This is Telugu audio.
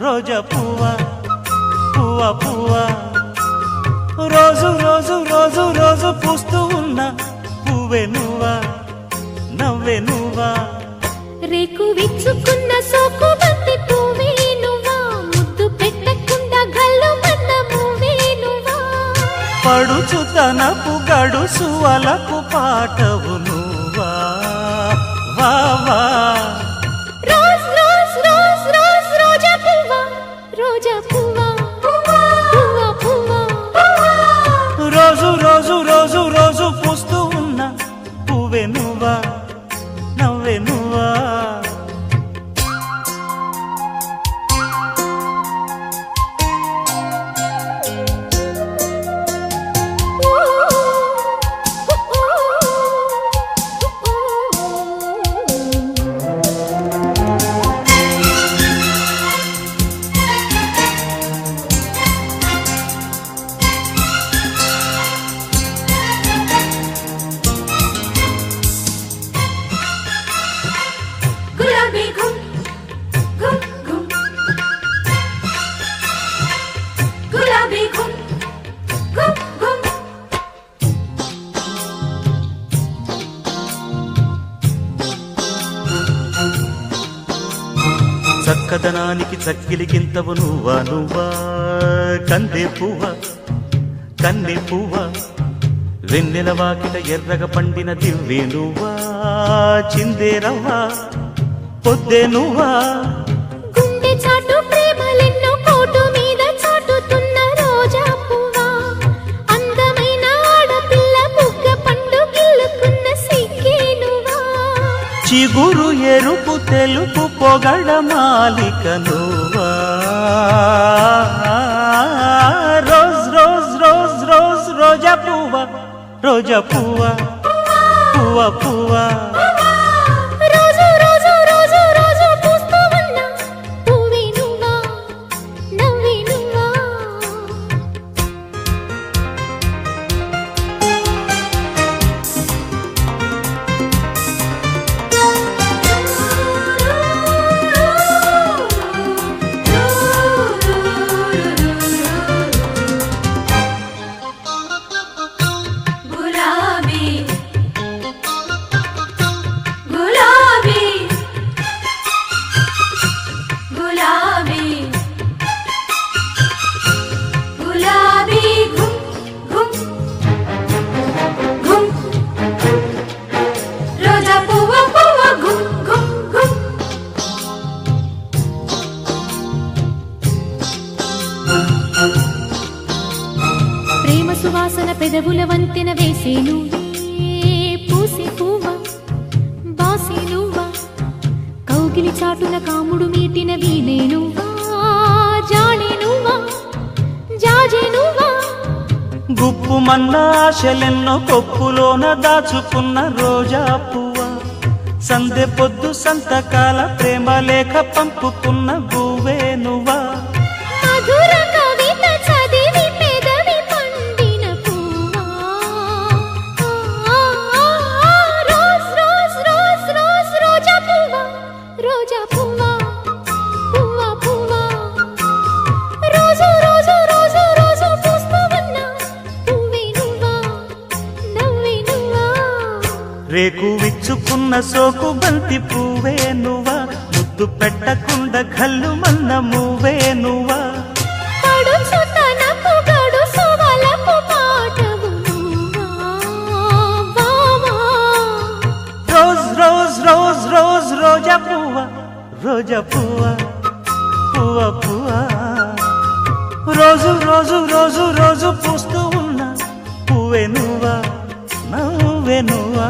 రోజా పువ్వా పువ్వా పువ్వా రోజు రోజు రోజు రోజు పూస్తూ ఉన్న పువ్వే నువ్వా నవ్వే నువ్వా రేకు విచ్చుకున్న సోకు బంతి పువ్వే నువ్వా ముద్దు పెట్టకుండా గల్లు మన్న పువ్వే నువ్వా పడుచు తనపు గడుసు అలకు పాటవు నువ్వా వా వా రోజు రోజు రోజు రోజు పూస్తూ ఉన్న పువ్వే నువ్వా నవ్వే నువ్వా చక్కదనానికి చక్కిలికింతవు నువ్వా నువ్వా కందే పువ్వా కన్నె పువ్వా వెన్నెల వాకిట ఎర్రగ పండిన దివ్వే నువ్వా చిందే రవ్వా పొద్దే నువ్వా గుండె చాటు ప్రేమలెన్నో కోటు మీద చాటుతున్న రోజా పువ్వా అందమైన ఆడపిల్ల బుగ్గ పండు గిల్లుకున్న సిగ్గే నువ్వా చిగురు ఎరుపు తెలుపు పొగడ మాలిక నువ్వా రోజ్ రోజ్ రోజ్ రోజ్ రోజా పువ్వా రోజా పువ్వా పువ్వా పువ్వా రోజు రోజు రోజు రోజు పూస్తూ ఉన్న పువ్వే నువ్వా నవ్వే నువ్వా ప్రేమ సువాసన పెదవుల వంతెన వేసే నువ్వే పూసే పువ్వా బాసే నువ్వా కౌగిలి చాటున కాముడు మీటిన వీణే నువ్వా జానే నువ్వా జాజే నువ్వా గుప్పుమన్న ఆశలెన్నో కొప్పులోన దాచుకున్న రోజా పువ్వా సందె పొద్దు సంతకాల ప్రేమ లేఖ పంపుకున్న గువ్వే నువ్వా మధుర కవిత చదివి పెదవి పండిన పువ్వా రోజ్ రోజ్ రోజ్ రోజ్ రోజా పువ్వా రోజా పువ్వా పువ్వా పువ్వా రోజు రోజు రోజు రోజు పూస్తూ ఉన్న పువ్వే నువ్వా నవ్వే నువ్వా రేకు విచ్చుకున్న సోకు బంతి పువ్వే నువ్వా ముద్దు పెట్టకుండా కళ్ళు మన్న మువ్వే నువ్వా పడుచు తనపు గడుసు వలపు పాటవు నువ్వా వావా రోజ్ రోజ్ రోజ్ రోజ్ రోజా పువ్వా రోజా పువ్వా పువ్వా పువ్వా రోజు రోజు రోజు రోజు పూస్తూ ఉన్న పువ్వే నువ్వా నవ్వే నువ్వా